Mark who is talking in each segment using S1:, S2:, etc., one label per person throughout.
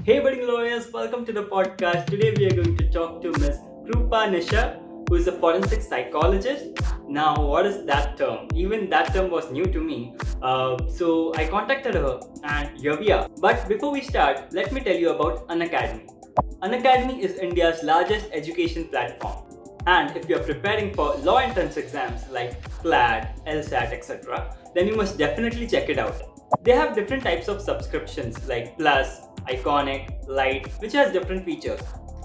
S1: Hey budding lawyers, welcome to the podcast. Today we are going to talk to Miss Krupa Nishar, who is a forensic psychologist. Now, what is that term? Even that term was new to me. So I contacted her and here we are. But before we start, let me tell you about Unacademy. Unacademy is India's largest education platform. And if you are preparing for law entrance exams like CLAD, LSAT, etc., then you must definitely check it out. They have different types of subscriptions like Plus, Iconic, Lite, which has different features.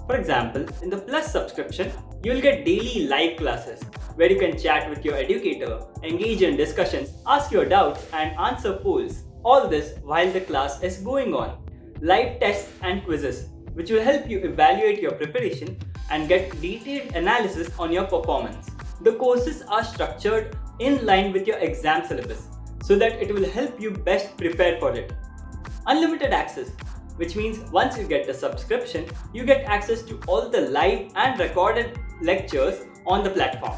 S1: For example, in the Plus subscription, you will get daily live classes where you can chat with your educator, engage in discussions, ask your doubts, and answer polls. All this while the class is going on. Live tests and quizzes, which will help you evaluate your preparation and get detailed analysis on your performance. The courses are structured in line with your exam syllabus so that it will help you best prepare for it. Unlimited access, which means once you get the subscription, you get access to all the live and recorded lectures on the platform.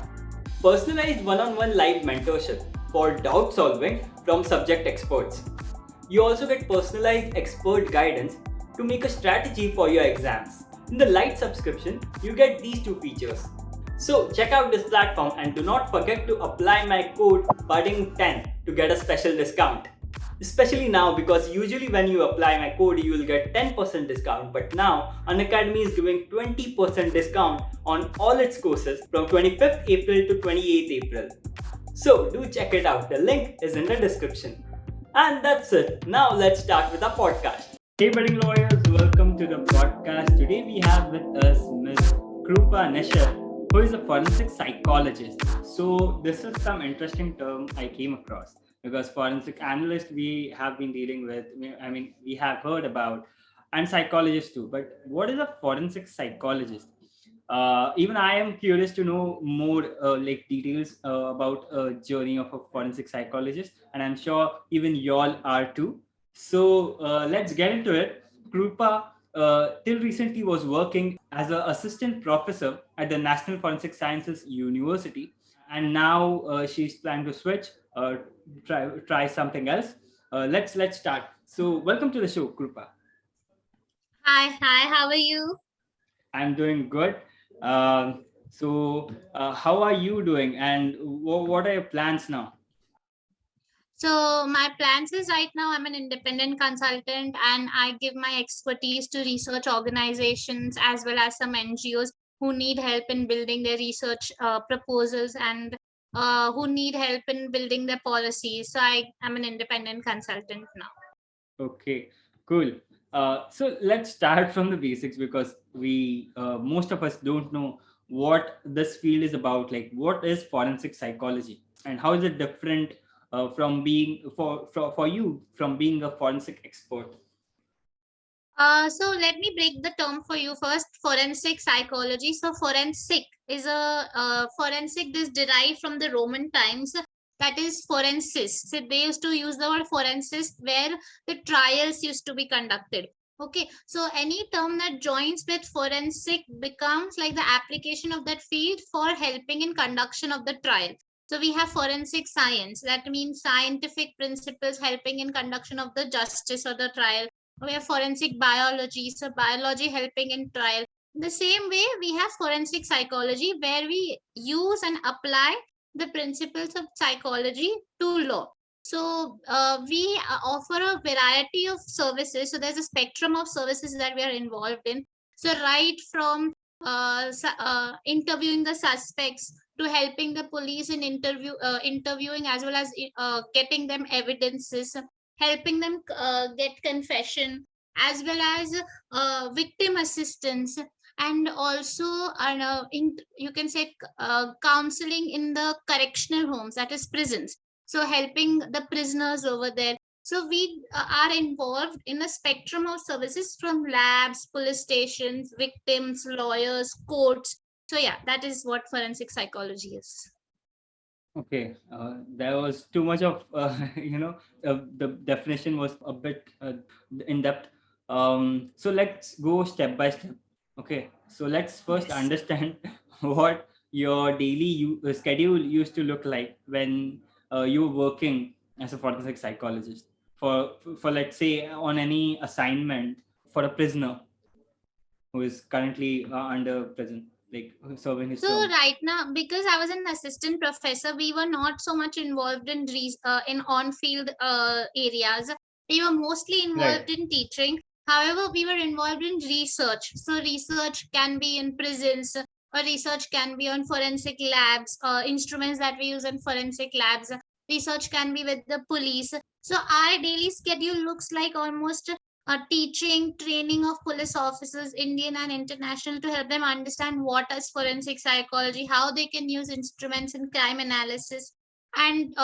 S1: Personalized one-on-one live mentorship for doubt solving from subject experts. You also get personalized expert guidance to make a strategy for your exams. In the Lite subscription, you get these two features. So check out this platform and do not forget to apply my code budding10 to get a special discount. Especially now, because usually when you apply my code you will get 10% discount, but now Unacademy is giving 20% discount on all its courses from 25th April to 28th April. So do check it out, the link is in the description. And that's it, now let's start with our podcast. Hey budding lawyers, welcome to the podcast. Today we have with us Ms. Krupa Nishar, who is a forensic psychologist. So this is some interesting term I came across because forensic analyst we have been dealing with, we have heard about, and psychologists too. But what is a forensic psychologist? Even I am curious to know more like details about a journey of a forensic psychologist, and I'm sure even y'all are too. So let's get into it. Krupa till recently was working as an assistant professor at the National Forensic Sciences University, and now she's planning to switch, try something else. Let's start. So welcome to the show, Krupa.
S2: Hi, how are you?
S1: I'm doing good. How are you doing, and what are your plans now?
S2: So my plans is right now I'm an independent consultant and I give my expertise to research organizations as well as some NGOs who need help in building their research proposals and who need help in building their policies. So I am an independent consultant now.
S1: Okay, cool. So let's start from the basics because we most of us don't know what this field is about. Like, what is forensic psychology, and how is it different from being for you from being a forensic expert?
S2: So let me break the term for you first. Forensic psychology. So forensic is a forensic is derived from the Roman times. That is forensis. So they used to use the word forensis where the trials used to be conducted. Okay, so any term that joins with forensic becomes like the application of that field for helping in conduction of the trial. So we have forensic science. That means scientific principles helping in conduction of the justice or the trial. We have forensic biology, so biology helping in trial. The same way we have forensic psychology where we use and apply the principles of psychology to law. So we offer a variety of services. So there's a spectrum of services that we are involved in. So right from interviewing the suspects to helping the police in interviewing as well as getting them evidences, helping them get confession, as well as victim assistance, and also you can say counseling in the correctional homes, that is prisons. So helping the prisoners over there. So we are involved in a spectrum of services from labs, police stations, victims, lawyers, courts. So yeah, that is what forensic psychology is.
S1: Okay, there was too much of the definition was a bit in depth. So let's go step by step. Okay, so let's first
S2: Yes.
S1: understand what your daily schedule used to look like when you were working as a forensic psychologist. For let's say on any assignment for a prisoner who is currently under prison, like serving his
S2: So
S1: term?
S2: right now, because I was an assistant professor, we were not so much involved in on-field areas. We were mostly
S1: Right.
S2: involved in teaching. However, we were involved in research. So research can be in prisons, or research can be on forensic labs, instruments that we use in forensic labs. Research can be with the police. So our daily schedule looks like almost teaching, training of police officers, Indian and international, to help them understand what is forensic psychology, how they can use instruments in crime analysis, and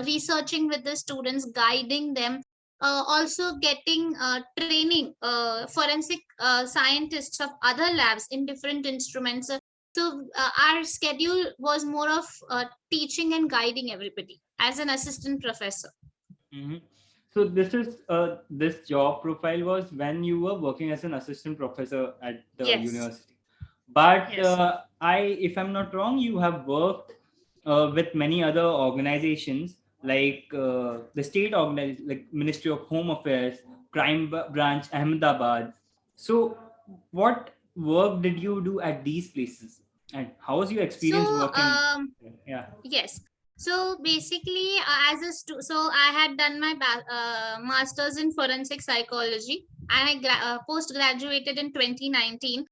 S2: researching with the students, guiding them. Also getting training forensic scientists of other labs in different instruments. So our schedule was more of teaching and guiding everybody as an assistant professor.
S1: Hmm. So this job profile was when you were working as an assistant professor at the
S2: Yes.
S1: university. But
S2: Yes.
S1: if I'm not wrong, you have worked with many other organizations like the state like Ministry of Home Affairs, Branch, Ahmedabad. So, what work did you do at these places, and how was your
S2: So,
S1: experience working? Yeah.
S2: yes. So basically, so I had done my master's in forensic psychology, and I post graduated in 2019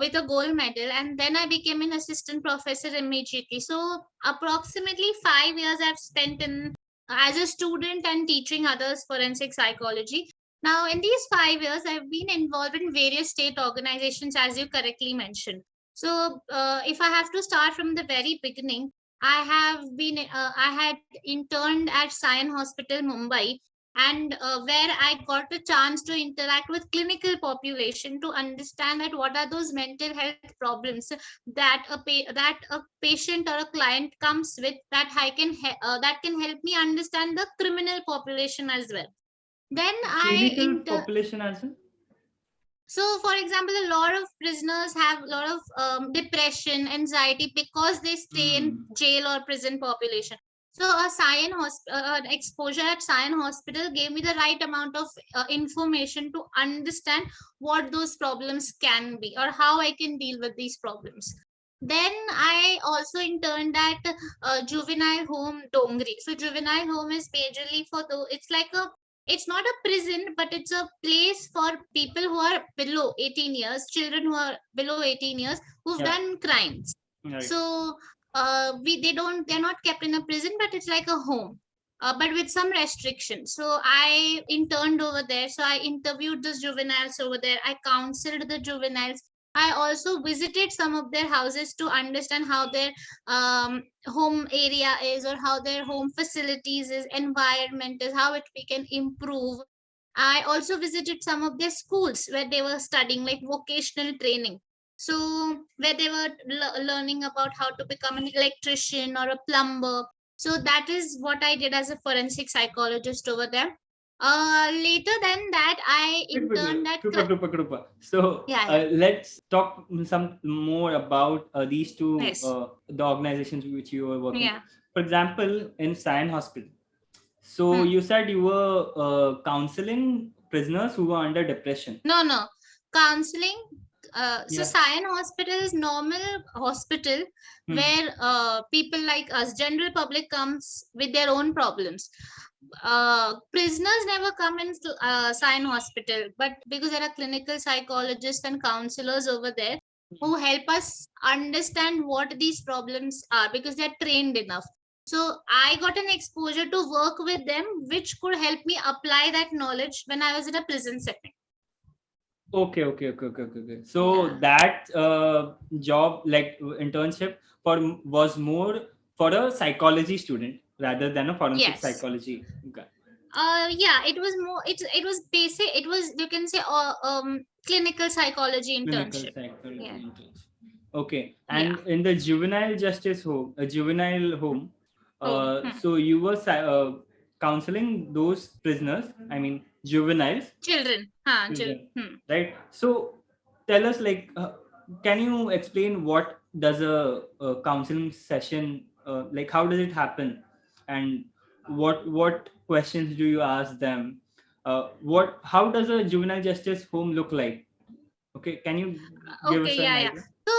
S2: with a gold medal, and then I became an assistant professor immediately. So approximately 5 years I've spent in as a student and teaching others forensic psychology. Now, in these 5 years, I've been involved in various state organizations, as you correctly mentioned. So, if I have to start from the very beginning, I had interned at Sion Hospital, Mumbai, and where I got a chance to interact with clinical population to understand that what are those mental health problems that a patient or a client comes with, that can help me understand the criminal population as well. Then I
S1: Clinical population as well.
S2: so, for example, a lot of prisoners have a lot of depression, anxiety, because they stay in
S1: Hmm.
S2: jail or prison population. So, exposure at Sion Hospital gave me the right amount of information to understand what those problems can be or how I can deal with these problems. Then I also interned at Juvenile Home Dongri. So, Juvenile Home is majorly for it's not a prison, but it's a place for people who are below 18 years, children who are below 18 years who've
S1: Yeah.
S2: done crimes.
S1: Right.
S2: So they're not kept in a prison, but it's like a home. But with some restrictions. So I interned over there. So I interviewed the juveniles over there. I counseled the juveniles. I also visited some of their houses to understand how their home area is, or how their home facilities is, environment is, how it we can improve. I also visited some of their schools where they were studying like vocational training, so where they were learning about how to become an electrician or a plumber. So that is what I did as a forensic psychologist over there. Later than that, I interned at
S1: Krupa. So
S2: yeah, yeah.
S1: let's talk some more about these two,
S2: Yes.
S1: the organizations which you were working.
S2: Yeah.
S1: For example, in Sion Hospital. So
S2: Hmm.
S1: you said you were counseling prisoners who were under depression.
S2: No, counseling. So
S1: Yeah.
S2: Sion Hospital is normal hospital
S1: Hmm.
S2: where people like us, general public, comes with their own problems. Prisoners never come in Sion Hospital, but because there are clinical psychologists and counselors over there who help us understand what these problems are, because they're trained enough. So I got an exposure to work with them, which could help me apply that knowledge when I was in a prison setting.
S1: Okay. So
S2: Yeah.
S1: that job, like internship, was more for a psychology student rather than a forensic
S2: Yes.
S1: psychology. Okay.
S2: Yeah, it was more, it was basic, it was, you can say, clinical psychology
S1: Clinical
S2: internship. Yeah.
S1: psychology internship. Okay,
S2: Yeah.
S1: and in the juvenile justice home, a juvenile home,
S2: Home.
S1: so you were counseling those prisoners. I mean, juveniles,
S2: Children.
S1: children,
S2: Hmm.
S1: right? So tell us, like, can you explain what does a counseling session, how does it happen, and what questions do you ask them? what how does a juvenile justice home look like? Okay, can you give
S2: Okay,
S1: us an
S2: yeah, yeah.
S1: idea?
S2: So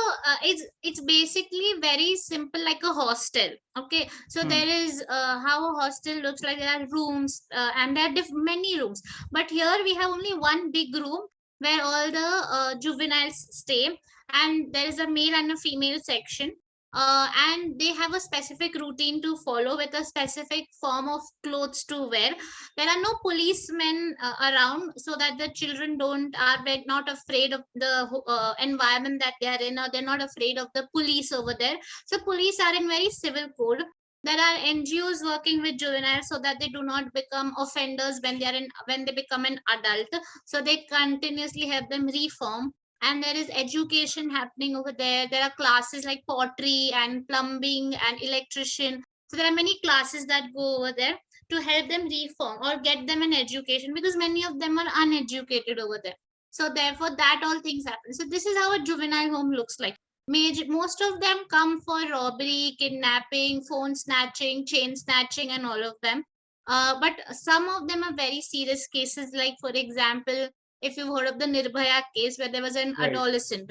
S2: it's basically very simple, like a hostel. Okay, so
S1: Hmm.
S2: there is how a hostel looks like. There are rooms, and there are many rooms. But here we have only one big room where all the juveniles stay, and there is a male and a female section. And they have a specific routine to follow with a specific form of clothes to wear. There are no policemen around, so that the children don't are not afraid of the environment that they are in, or they're not afraid of the police over there. So police are in very civil code. There are NGOs working with juveniles so that they do not become offenders when they are in when they become an adult, so they continuously help them reform. And there is education happening over there. There are classes like pottery and plumbing and electrician. So there are many classes that go over there to help them reform or get them an education, because many of them are uneducated over there. So therefore that all things happen. So this is how a juvenile home looks like. Most of them come for robbery, kidnapping, phone snatching, chain snatching, and all of them. But some of them are very serious cases, like for example, if you've heard of the Nirbhaya case where there was an
S1: Right.
S2: adolescent.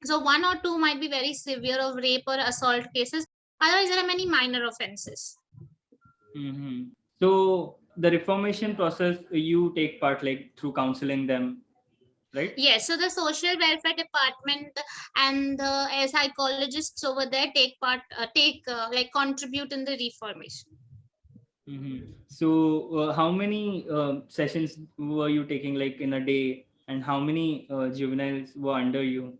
S2: So one or two might be very severe of rape or assault cases. Otherwise, there are many minor offenses.
S1: Hmm. So the reformation process, you take part like through counseling them, right?
S2: Yes, so the social welfare department and the psychologists over there take contribute in the reformation.
S1: So how many sessions were you taking like in a day, and how many juveniles were under you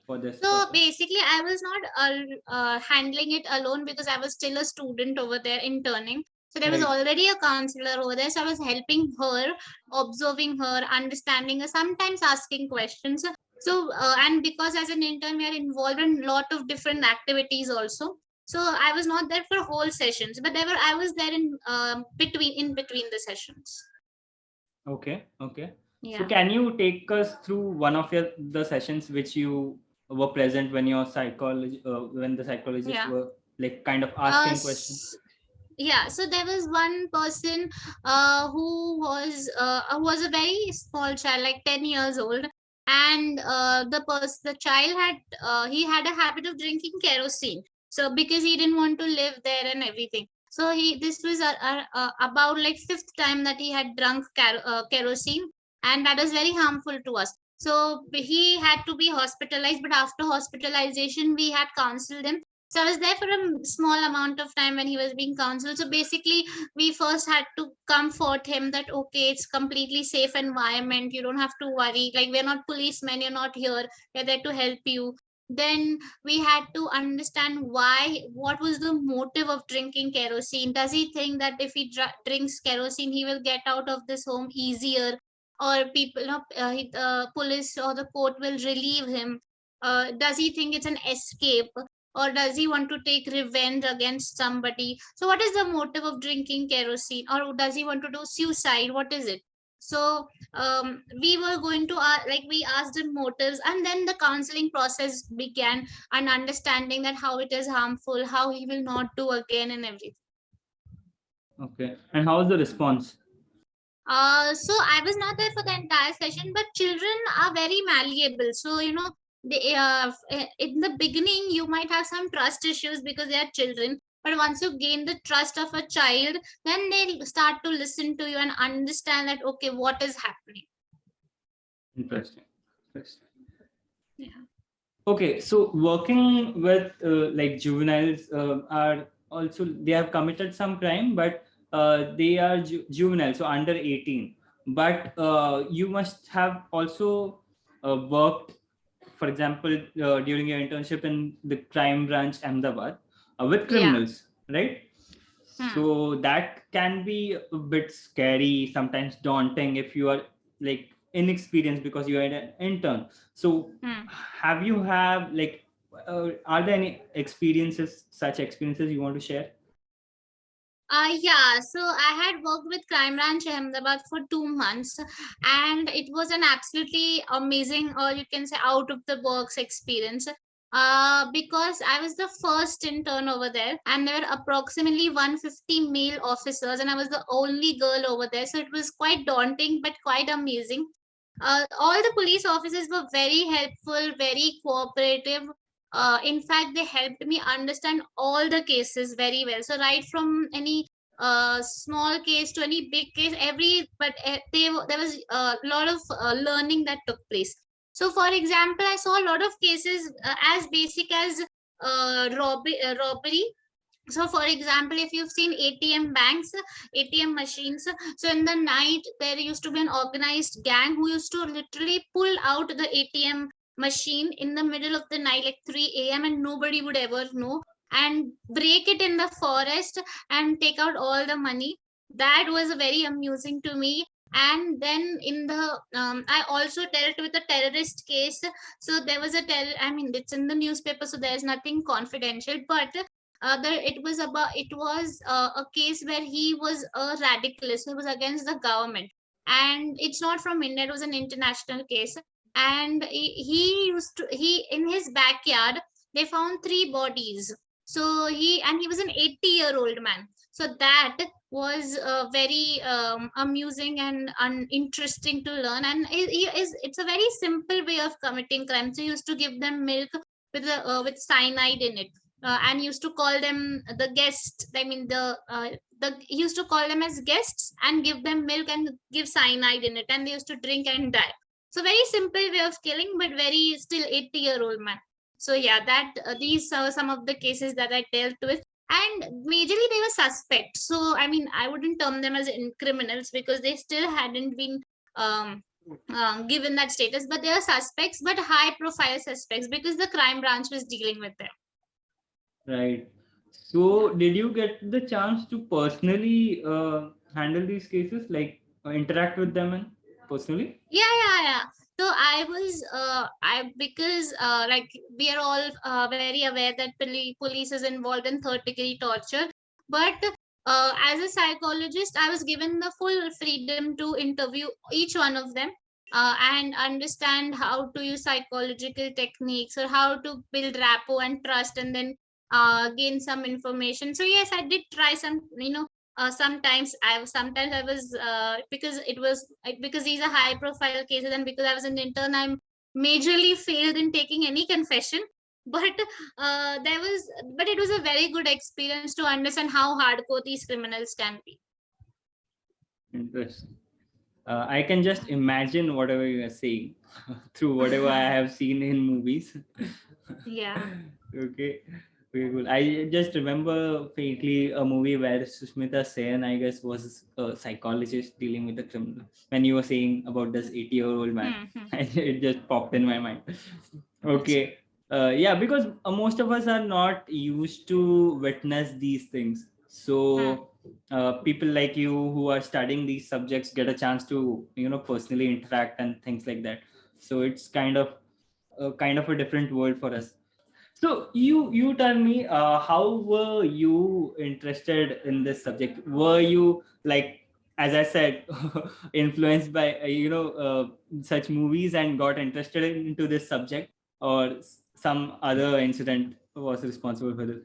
S1: for this
S2: So
S1: process?
S2: basically, I was not handling it alone, because I was still a student over there interning. So there was
S1: Right.
S2: already a counselor over there. So I was helping her, observing her, understanding her, sometimes asking questions. So and because as an intern, we are involved in a lot of different activities also. So I was not there for whole sessions, but I was there in between the sessions.
S1: Okay, okay. So
S2: Yeah.
S1: can you take us through one of the sessions which you were present when your when the psychologists
S2: Yeah.
S1: were like kind of
S2: Uh,
S1: asking questions?
S2: s- yeah, so there was one person who was a very small child, like 10 years old. And the child had he had a habit of drinking kerosene, so because he didn't want to live there and everything. So he this was about like fifth time that he had drunk kerosene, and that was very harmful to us. So he had to be hospitalized, but after hospitalization we had counseled him. So I was there for a small amount of time when he was being counseled. So basically, we first had to comfort him that okay, it's completely safe environment. You don't have to worry. Like we're not policemen. You're not here. We're there to help you. Then we had to understand what was the motive of drinking kerosene. Does he think that if he drinks kerosene, he will get out of this home easier, or people, police or the court will relieve him? Does he think it's an escape? Or does he want to take revenge against somebody? So what is the motive of drinking kerosene? Or does he want to do suicide? What is it? So we were going to we asked him motives, and then the counseling process began, and understanding that how it is harmful, how he will not do again, and everything.
S1: Okay. And how was the response?
S2: So I was not there for the entire session, but children are very malleable. So in the beginning, you might have some trust issues because they are children. But once you gain the trust of a child, then they start to listen to you and understand that okay, what is happening.
S1: Interesting. Interesting.
S2: Yeah.
S1: Okay, so working with like juveniles are also they have committed some crime, but they are juvenile, so under 18. But you must have also worked, for example, during your internship in the crime branch Ahmedabad with
S2: Yeah.
S1: criminals, right?
S2: Hmm.
S1: So that can be a bit scary, sometimes daunting if you are like inexperienced because you are an intern. So
S2: Hmm.
S1: have you have like are there any experiences, such experiences you want to share?
S2: Yeah, so I had worked with Crime Branch Ahmedabad for 2 months, and it was an absolutely amazing, or you can say out of the box experience. Because I was the first intern over there, and there were approximately 150 male officers, and I was the only girl over there. So it was quite daunting, but quite amazing. All the police officers were very helpful, very cooperative. In fact, they helped me understand all the cases very well. So right from any small case to any big case, there was a lot of learning that took place. So, for example, I saw a lot of cases as basic as robbery. So, for example, if you've seen ATM banks, ATM machines, so in the night there used to be an organized gang who used to literally pull out the ATM machine in the middle of the night, like 3 a.m., and nobody would ever know, and break it in the forest and take out all the money. That was very amusing to me. And then in the I also dealt with a terrorist case. So there was I mean, it's in the newspaper, so there's nothing confidential, but it was a case where he was a radicalist. He was against the government, and it's not from India. It was an international case, and he in his backyard they found three bodies. So he was an 80-year-old man. So that was very amusing and interesting to learn. And it's a very simple way of committing crime. So he used to give them milk with cyanide in it, and used to call them the guest. I mean, the he used to call them as guests and give them milk and give cyanide in it, and they used to drink and die. So very simple way of killing, but very still 80-year-old man. So yeah, that these are some of the cases that I dealt with, and majorly they were suspects. So I mean, I wouldn't term them as criminals because they still hadn't been um, given that status, but they are suspects, but high profile suspects because the crime branch was dealing with them.
S1: Right. So, did you get the chance to personally handle these cases, like interact with them and personally?
S2: Yeah. So I was I because like we are all very aware that police is involved in third degree torture, but as a psychologist I was given the full freedom to interview each one of them, and understand how to use psychological techniques or how to build rapport and trust, and then gain some information. So yes, I did try some, sometimes I was because these are high profile cases, and because I was an intern, I'm majorly failed in taking any confession. But but it was a very good experience to understand how hardcore these criminals can be.
S1: Interesting. I can just imagine whatever you are saying through whatever I have seen in movies.
S2: Yeah.
S1: Okay. Very good. I just remember faintly a movie where Sushmita Sen, I guess, was a psychologist dealing with a criminal. When you were saying about this 80-year-old man, it just popped in my mind. Okay. Yeah, because most of us are not used to witness these things. So people like you who are studying these subjects get a chance to personally interact and things like that. So it's kind of a different world for us. So you tell me, how were you interested in this subject? Were you, like, as I said, influenced by such movies and got interested into this subject, or some other incident was responsible for this?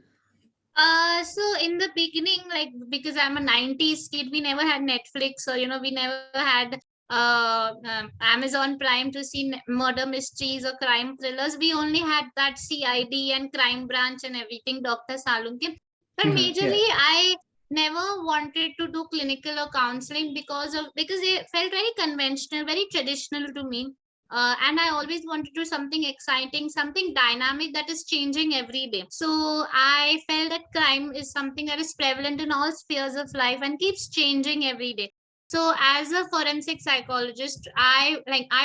S2: So in the beginning, like because I'm a 90s kid, we never had Netflix, or we never had Amazon Prime to see murder mysteries or crime thrillers. We only had that CID and Crime Branch and everything, Dr. Salunkin. But
S1: Yeah.
S2: majorly, I never wanted to do clinical or counseling because they felt very conventional, very traditional to me. And I always wanted to do something exciting, something dynamic that is changing every day. So I felt that crime is something that is prevalent in all spheres of life and keeps changing every day. So as a forensic psychologist, I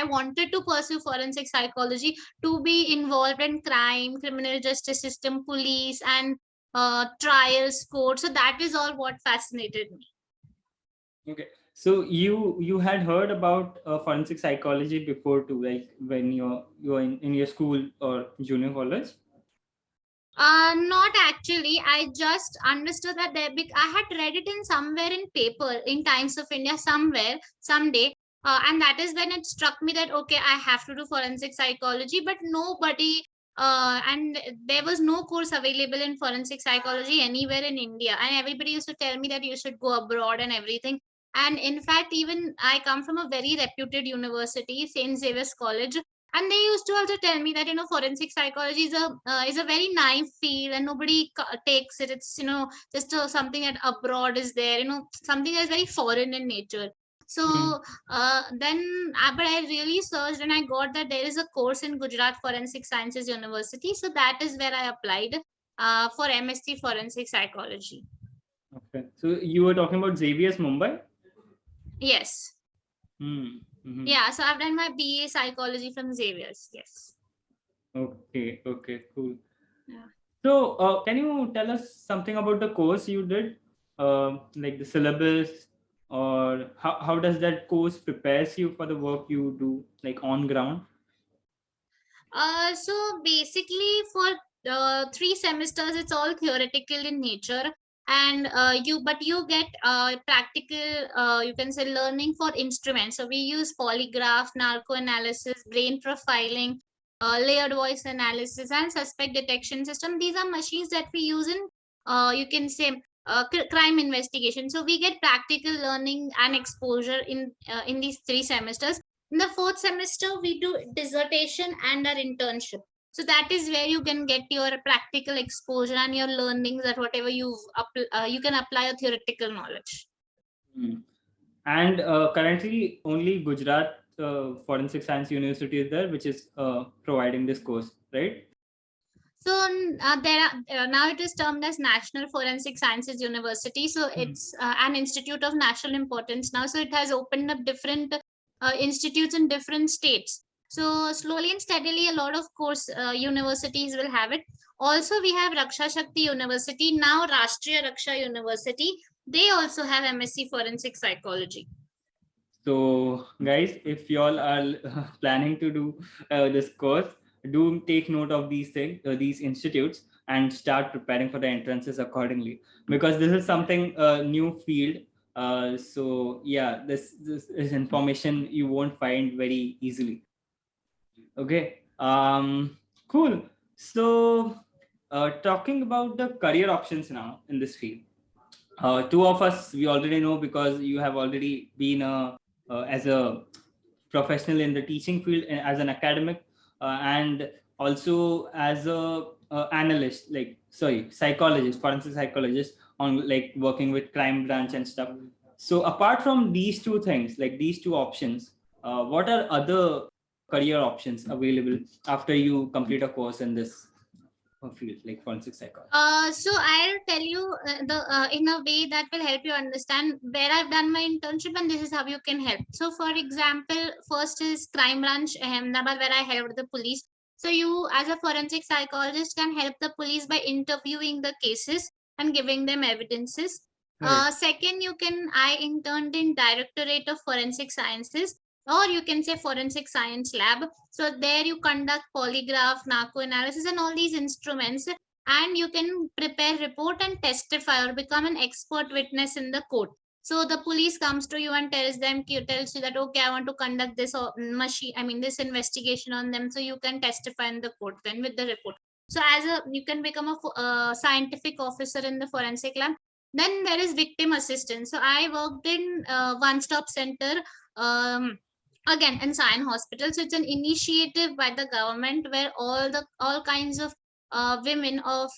S2: wanted to pursue forensic psychology to be involved in crime, criminal justice system, police, and trials, court. So that is all what fascinated me.
S1: Okay. So you had heard about forensic psychology before too, like when you're in your school or junior college?
S2: Not actually. I just understood that I had read it in somewhere in paper in Times of India somewhere someday, and that is when it struck me that okay, I have to do forensic psychology. But nobody and there was no course available in forensic psychology anywhere in India, and everybody used to tell me that you should go abroad and everything. And in fact, even I come from a very reputed university, St. Xavier's College, and they used to also tell me that, forensic psychology is a very naive field and nobody takes it. It's, just something that abroad is there, something that is very foreign in nature.
S1: Hmm.
S2: So but I really searched and I got that there is a course in Gujarat Forensic Sciences University. So that is where I applied for MSc Forensic Psychology.
S1: Okay. So you were talking about Xavier's Mumbai?
S2: Yes.
S1: Hmm. Hmm.
S2: Yeah. So I've done my BA Psychology from Xavier's. Yes.
S1: Okay. Okay. Cool.
S2: Yeah.
S1: So, can you tell us something about the course you did, like the syllabus, or how does that course prepares you for the work you do, like on ground?
S2: So basically, for 3 semesters, it's all theoretical in nature, and you get practical, you can say, learning for instruments. So we use polygraph, narco analysis, brain profiling, layered voice analysis, and suspect detection system. These are machines that we use in, you can say, crime investigation. So we get practical learning and exposure in these 3 semesters. In the fourth semester, we do dissertation and our internship. So that is where you can get your practical exposure and your learnings, that whatever you can apply your theoretical knowledge.
S1: Hmm. And currently, only Gujarat Forensic Science University is there, which is providing this course, right?
S2: So there are, now it is termed as National Forensic Sciences University. So it's an institute of national importance now. So it has opened up different institutes in different states. So slowly and steadily, a lot of course universities will have it. Also, we have Raksha Shakti University, now Rashtriya Raksha University. They also have MSc Forensic Psychology.
S1: So, guys, if y'all are planning to do this course, do take note of these things, these institutes, and start preparing for the entrances accordingly. Because this is something new field. So yeah, this is information you won't find very easily. Okay. Cool. So, talking about the career options now in this field. Two of us we already know because you have already been as a professional in the teaching field as an academic, and also as a analyst, like sorry, psychologist, forensic psychologist, on like working with crime branch and stuff. So apart from these two things, like these two options, what are other career options available after you complete a course in this field, like forensic psychology?
S2: So I'll tell you the in a way that will help you understand where I've done my internship, and this is how you can help. So, for example, first is crime branch Ahmedabad, where I helped the police. So you, as a forensic psychologist, can help the police by interviewing the cases and giving them evidences.
S1: Right.
S2: Second, I interned in Directorate of Forensic Sciences, or you can say Forensic Science Lab. So there you conduct polygraph, narco analysis, and all these instruments, and you can prepare report and testify or become an expert witness in the court. So the police comes to you and tells you that, okay, I want to conduct this this investigation on them. So you can testify in the court then with the report. So you can become a scientific officer in the forensic lab. Then there is victim assistance. So I worked in one stop center, um, again in Sion Hospital. So it's an initiative by the government where all kinds of women of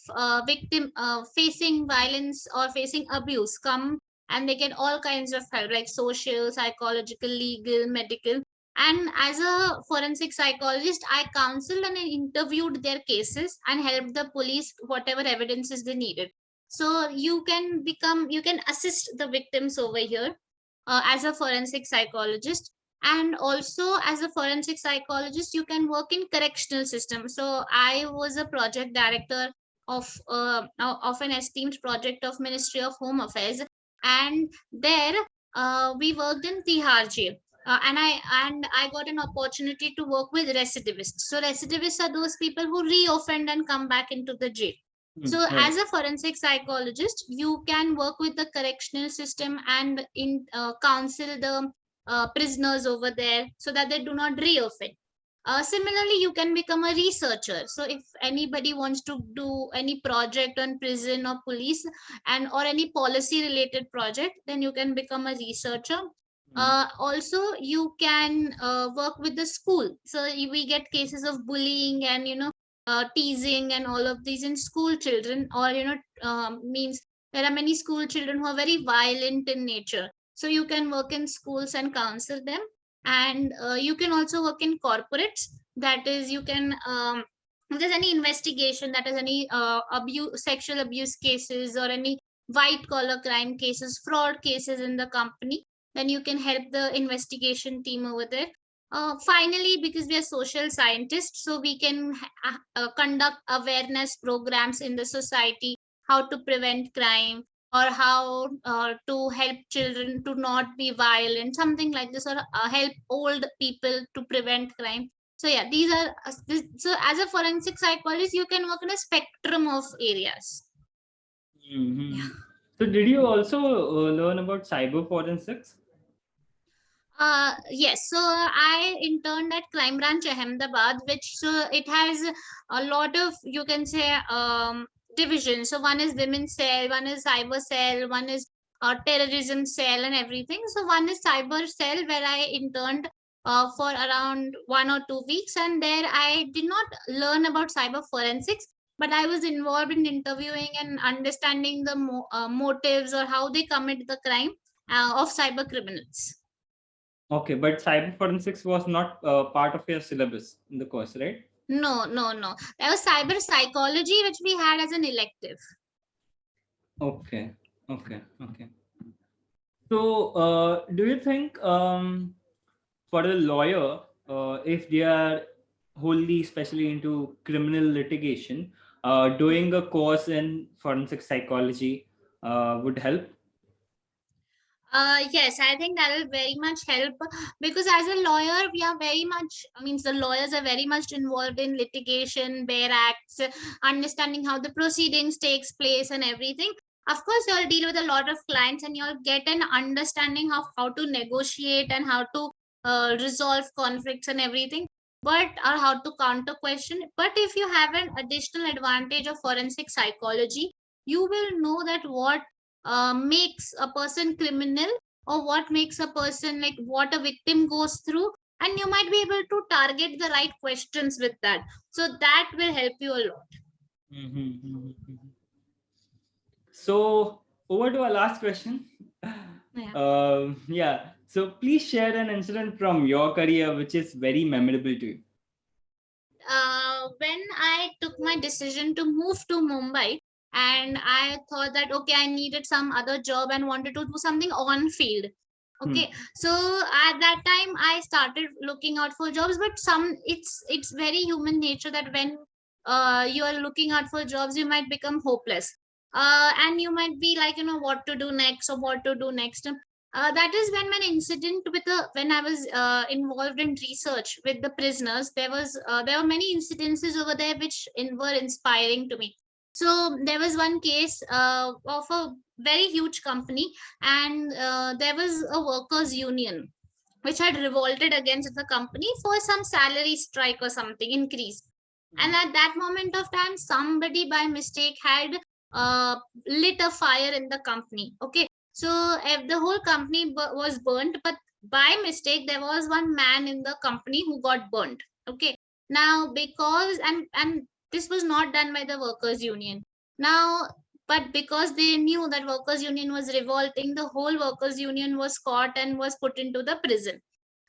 S2: victim facing violence or facing abuse come, and they get all kinds of help, like social, psychological, legal, medical. And as a forensic psychologist, I counseled and I interviewed their cases and helped the police whatever evidences they needed. So you can assist the victims over here as a forensic psychologist. And also, as a forensic psychologist, you can work in correctional system. So I was a project director of an esteemed project of Ministry of Home Affairs, and there we worked in Tihar jail. And I got an opportunity to work with recidivists. So recidivists are those people who reoffend and come back into the jail. So
S1: Right.
S2: as a forensic psychologist, you can work with the correctional system and counsel the prisoners over there so that they do not reoffend. Similarly, you can become a researcher. So if anybody wants to do any project on prison or police and or any policy related project, then you can become a researcher. Also, you can work with the school. So we get cases of bullying and teasing and all of these in school children, or means there are many school children who are very violent in nature. So you can work in schools and counsel them. And you can also work in corporates. That is, you can if there's any investigation, that is any abuse, sexual abuse cases, or any white collar crime cases, fraud cases in the company, then you can help the investigation team over there. Finally, because we are social scientists, so we can conduct awareness programs in the society, how to prevent crime, or how to help children to not be violent, something like this, or help old people to prevent crime. So yeah, these are so as a forensic psychologist, you can work in a spectrum of areas.
S1: Mm-hmm. So, did you also learn about cyber forensics?
S2: Yes, so I interned at Crime Branch Ahmedabad, which it has a lot of, you can say, divisions. So one is women's cell, one is cyber cell, one is terrorism cell, and everything. So one is cyber cell, where I interned for around 1 or 2 weeks, and there I did not learn about cyber forensics, but I was involved in interviewing and understanding the motives, or how they commit the crime of cyber criminals.
S1: Okay, but cyber forensics was not part of your syllabus in the course, right?
S2: No, no, no. There was cyber psychology, which we had as an elective.
S1: Okay, okay, okay. So, do you think for a lawyer, if they are wholly, especially into criminal litigation, doing a course in forensic psychology would help?
S2: Yes, I think that will very much help, because as a lawyer, we are very much, I mean, the lawyers are very much involved in litigation, bare acts, understanding how the proceedings takes place and everything. Of course, you'll deal with a lot of clients, and you'll get an understanding of how to negotiate and how to resolve conflicts and everything, but or how to counter question. But if you have an additional advantage of forensic psychology, you will know that what makes a person criminal, or what makes a person, like what a victim goes through, and you might be able to target the right questions with that. So that will help you a lot.
S1: Mm-hmm. So, over to our last question.
S2: Yeah.
S1: Yeah. So, please share an incident from your career which is very memorable to you.
S2: When I took my decision to move to Mumbai, and I thought that okay, I needed some other job and wanted to do something on field. Okay, so at that time I started looking out for jobs, but it's very human nature that when you are looking out for jobs, you might become hopeless, and you might be like, what to do next, or what to do next. That is when incident with the when I was involved in research with the prisoners. There were many incidences over there which were inspiring to me. So there was one case of a very huge company, and there was a workers union which had revolted against the company for some salary strike or something increase. And at that moment of time, somebody by mistake had uh, lit a fire in the company. Okay, so if the whole company was burnt, but by mistake there was one man in the company who got burnt. Okay, now because and this was not done by the workers union. Now, but because they knew that workers union was revolting, the whole workers union was caught and was put into the prison.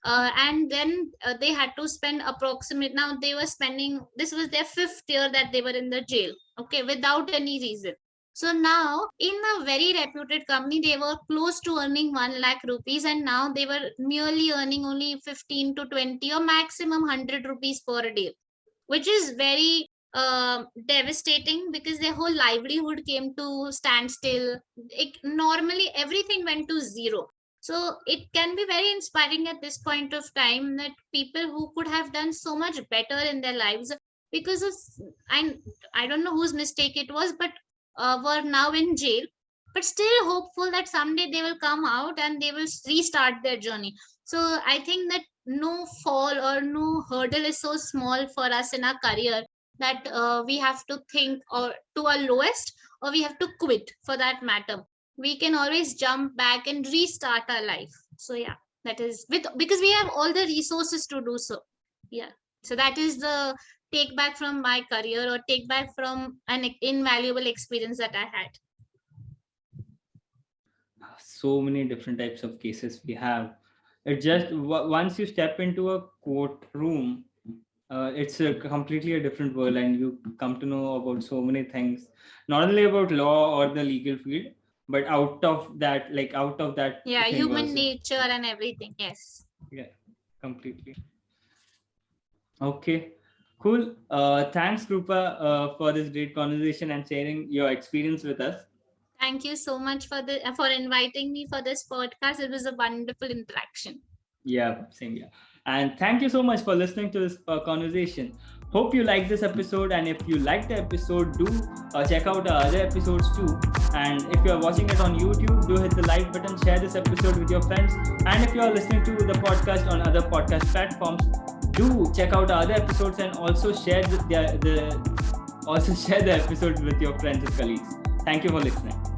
S2: And then they had to spend approximate, now they were spending, this was their fifth year that they were in the jail, okay, without any reason. So now in a very reputed company, they were close to earning 1 lakh rupees, and now they were merely earning only 15 to 20 or maximum 100 rupees per day, which is very devastating, because their whole livelihood came to standstill. Normally everything went to zero. So it can be very inspiring at this point of time, that people who could have done so much better in their lives because of, I, I don't know whose mistake it was, but were now in jail, but still hopeful that someday they will come out and they will restart their journey. So I think that no fall or no hurdle is so small for us in our career that we have to think or to our lowest, or we have to quit for that matter. We can always jump back and restart our life. So yeah, that is with, because we have all the resources to do so. Yeah. So that is the take back from my career, or take back from an invaluable experience that I had.
S1: So many different types of cases we have. It just once you step into a courtroom, it's a completely a different world, and you come to know about so many things, not only about law or the legal field, but out of that
S2: Yeah,
S1: thing
S2: human
S1: also.
S2: nature and everything. Yes.
S1: Yeah, completely. Okay, cool. Thanks, Krupa, for this great conversation and sharing your experience with us.
S2: Thank you so much for the for inviting me for this podcast. It was a wonderful interaction.
S1: Yeah, same here. And thank you so much for listening to this conversation. Hope you like this episode, and if you like the episode, do check out our other episodes too. And if you are watching it on YouTube, do hit the like button, share this episode with your friends. And if you are listening to the podcast on other podcast platforms, do check out our other episodes and also share the episodes with your friends and colleagues. Thank you for listening.